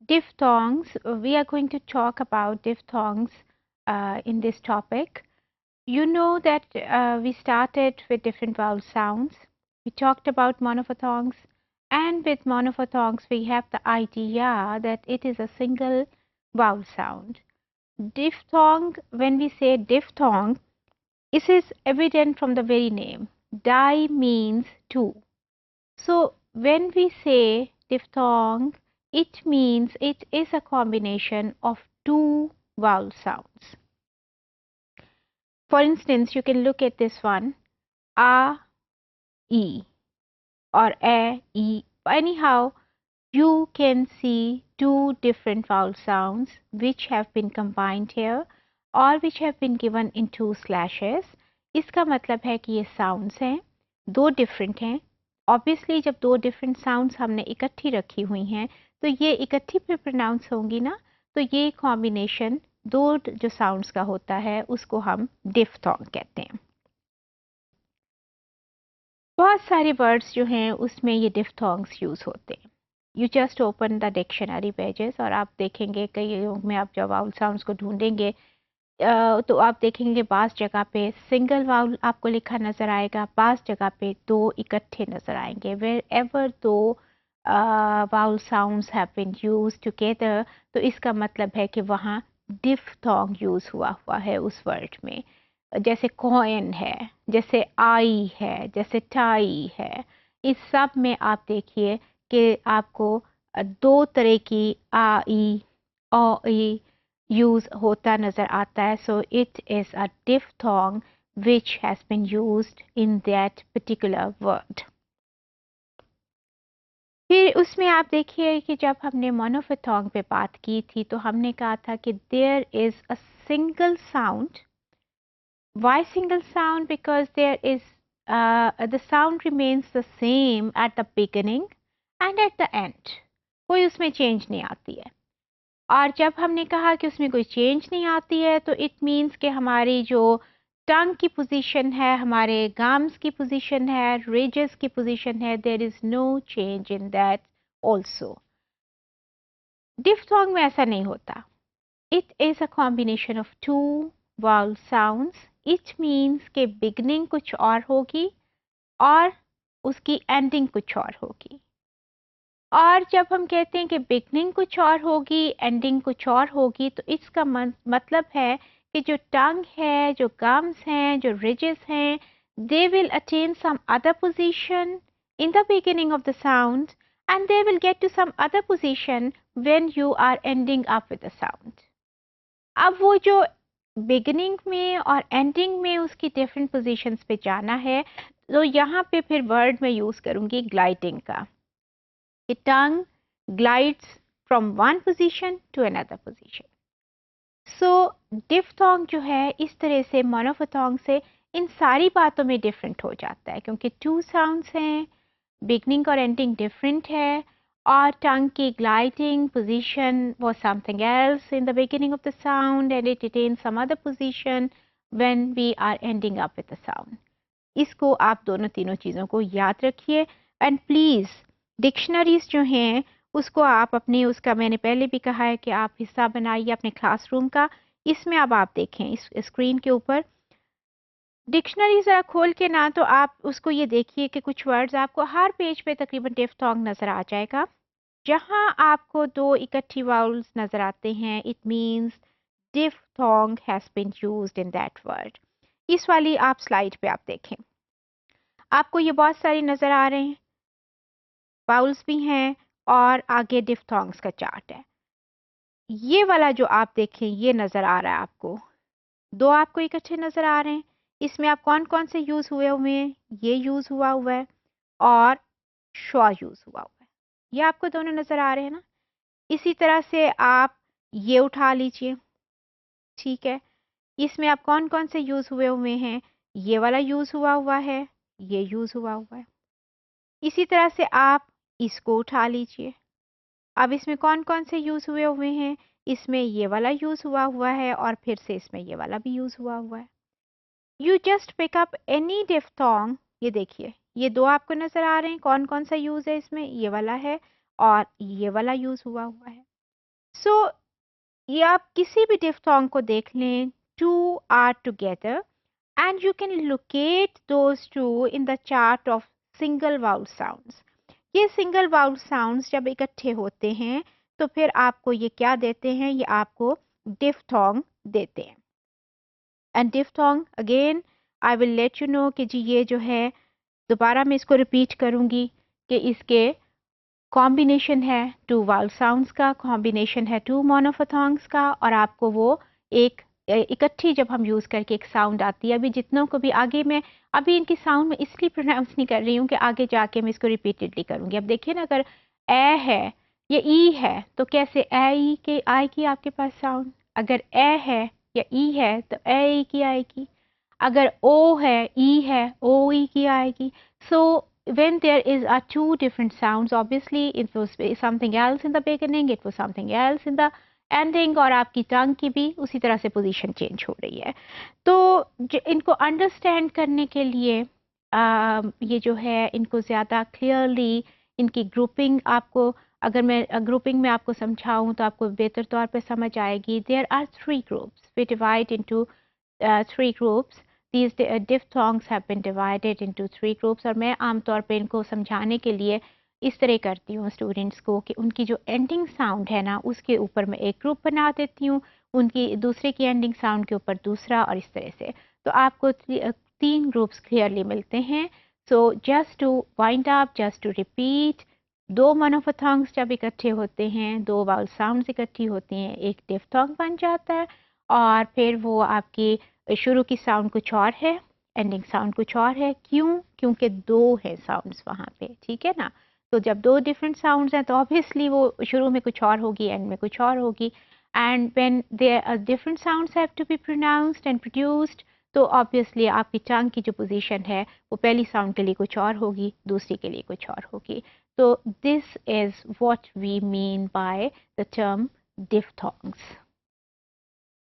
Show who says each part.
Speaker 1: Diphthongs. We are going to talk about diphthongs in this topic. You know that we started with different vowel sounds. We talked about monophthongs, and with monophthongs we have the idea that it is a single vowel sound. Diphthong, when we say diphthong, it is evident from the very name. Di means two. So when we say diphthong, it means it is a combination of two vowel sounds. For instance, you can look at this one, a, e, or a, e. Anyhow, you can see two different vowel sounds which have been combined here or which have been given in two slashes. इसका मतलब है कि ये sounds हैं, दो different हैं. Obviously जब दो different sounds हमने इकट्ठी रखी हुई हैं तो ये इकट्ठी पे pronounce होंगी ना, तो ये combination दो जो sounds का होता है उसको हम diphthong कहते हैं. बहुत सारे words जो हैं उसमें ये diphthongs use होते हैं. You just open the dictionary pages और आप देखेंगे कई में आप जब vowel sounds को ढूंढेंगे तो आप देखेंगे बास जगह पे सिंगल वाउल आपको लिखा नजर आएगा, बास जगह पे दो इकट्ठे नजर आएंगे. Wherever दो vowel sounds have been used together, तो इसका मतलब है कि वहाँ diphthong यूज हुआ है उस वर्ड में. जैसे coin है, जैसे आई है, जैसे टाई है, इस सब में आप देखिए कि आपको दो तरह की आई और ई यूज होता नजर आता है. So it is a diphthong which has been used in that particular word. फिर उसमें आप देखिए कि जब हमने मोनोफिथोंग पे बात की थी तो हमने कहा था कि there is a single sound. Why single sound? Because there is the sound remains the same at the beginning and at the end. कोई उसमें चेंज नहीं आती है. और जब हमने कहा कि उसमें कोई चेंज नहीं आती है तो इट मीन्स कि हमारी जो टंग की पोजीशन है, हमारे गम्स की पोजीशन है, रिजेस की पोजीशन है, there is no change in that also. Diphthong में ऐसा नहीं होता. It is a combination of two vowel sounds. It means के बिगनिंग कुछ और होगी और उसकी एंडिंग कुछ और होगी. और जब हम कहते हैं कि बिगनिंग कुछ और होगी, एंडिंग कुछ और होगी, तो इसका मतलब है कि जो टंग है, जो गम्स हैं, जो रिजेस हैं, they will attain some other position in the beginning of the sound and they will get to some other position when you are ending up with the sound. अब वो जो बिगिनिंग में और ending में उसकी different positions पे जाना है, तो यहाँ पे फिर वर्ड में यूज करूंगी ग्लाइडिंग का. The tongue glides from one position to another position. So diphthong जो है इस तरह से monophthong से इन सारी बातों में डिफरेंट हो जाता है क्योंकि टू साउंड्स हैं, बिगनिंग और एंडिंग डिफरेंट है और टंग की gliding position was something else in the beginning of the sound and it attains some other position when we are ending up with the sound. इसको आप दोनों तीनों चीज़ों को याद रखिए एंड प्लीज़ डिक्शनरीज जो हैं उसको आप अपने उसका मैंने पहले भी कहा है कि आप हिस्सा बनाइए अपने क्लासरूम का. इसमें अब आप देखें इस स्क्रीन के ऊपर डिक्शनरी ज़रा खोल के ना तो आप उसको ये देखिए कि कुछ वर्ड्स आपको हर पेज पे तकरीबन डिफ्थोंग नज़र आ जाएगा. जहां आपको दो इकट्ठी वाउल्स नज़र आते हैं it means diphthong has been used in that word. इस वाली आप स्लाइड पे आप देखें, आपको ये बहुत सारी नजर आ रहे हैं, वाउल्स भी हैं और आगे डिफ्थोंग्स का चार्ट है. ये वाला जो आप देखें ये नजर आ रहा है आपको, दो आपको इकट्ठे नजर आ रहे हैं. इसमें आप कौन कौन से यूज हुए हैं? ये यूज हुआ है और श्वा यूज हुआ है. ये आपको दोनों नजर आ रहे हैं ना. इसी तरह से आप ये उठा लीजिए, ठीक है. इसमें आप कौन कौन से यूज हुए हैं? ये वाला यूज हुआ है, ये यूज हुआ है. इसी तरह से आप इसको उठा लीजिए. अब इसमें कौन कौन से यूज हुए हैं? इसमें ये वाला यूज हुआ है और फिर से इसमें ये वाला भी यूज हुआ है. You just pick up any diphthong. ये देखिए ये दो आपको नजर आ रहे हैं, कौन कौन सा यूज है इसमें? ये वाला है और ये वाला यूज हुआ है. सो ये आप किसी भी डिफ्थोंग को देख लें, two are together and you can locate those two in the chart of single vowel sounds. ये सिंगल वाउल साउंड्स जब इकट्ठे होते हैं तो फिर आपको ये क्या देते हैं, ये आपको डिफ्थोंग देते हैं. And diphthong again I will let you know कि जी ये जो है, दोबारा मैं इसको रिपीट करूंगी कि इसके कॉम्बिनेशन है टू वाउल साउंड्स का, कॉम्बिनेशन है टू मोनोफोथोंग्स का, और आपको वो एक इकट्ठी जब हम यूज़ करके एक साउंड आती है. अभी जितनों को भी आगे मैं अभी इनकी साउंड में इसलिए प्रोनाउंस नहीं कर रही हूँ कि आगे जाके मैं इसको रिपीटेडली करूँगी. अब देखिए ना, अगर ए है, ये ई है, तो कैसे ए ई के आएगी आपके पास साउंड. अगर ए है या ई है तो ए ई की आएगी. अगर ओ है, ई है, ओ ई की आएगी. सो when there is a two different sounds, obviously it was something else in the beginning, it was something else in the ending, और आपकी टंग की भी उसी तरह से पोजीशन चेंज हो रही है. तो इनको अंडरस्टैंड करने के लिए ये जो है इनको ज़्यादा क्लियरली इनकी ग्रुपिंग आपको, अगर मैं ग्रुपिंग में आपको समझाऊं तो आपको बेहतर तौर पे समझ आएगी. There are 3 groups, we divide into 3 groups. These diphthongs have been divided into 3 groups, और मैं आमतौर पे इनको समझाने के लिए इस तरह करती हूँ स्टूडेंट्स को कि उनकी जो एंडिंग साउंड है ना उसके ऊपर मैं एक ग्रुप बना देती हूँ, उनकी दूसरे की एंडिंग साउंड के ऊपर दूसरा, और इस तरह से. तो आपको 3 ग्रुप्स क्लियरली मिलते हैं. So just to wind up, just to repeat, 2 monophthongs जब इकट्ठे होते हैं, 2 वाउल साउंड्स इकट्ठी होती हैं, एक डिफ्थोंग बन जाता है. और फिर वो आपकी शुरू की साउंड कुछ और है, एंडिंग साउंड कुछ और है. क्यों? क्योंकि 2 है साउंड्स वहाँ पे, ठीक है ना. तो जब 2 डिफरेंट साउंड्स हैं तो ऑब्वियसली वो शुरू में कुछ और होगी, एंड में कुछ और होगी. And when there different sounds have to be pronounced and produced, तो ऑब्वियसली आपकी टंग की जो पोजीशन है वो पहली साउंड के लिए कुछ और होगी, दूसरी के लिए कुछ और होगी. तो this is what we mean by the term diphthongs.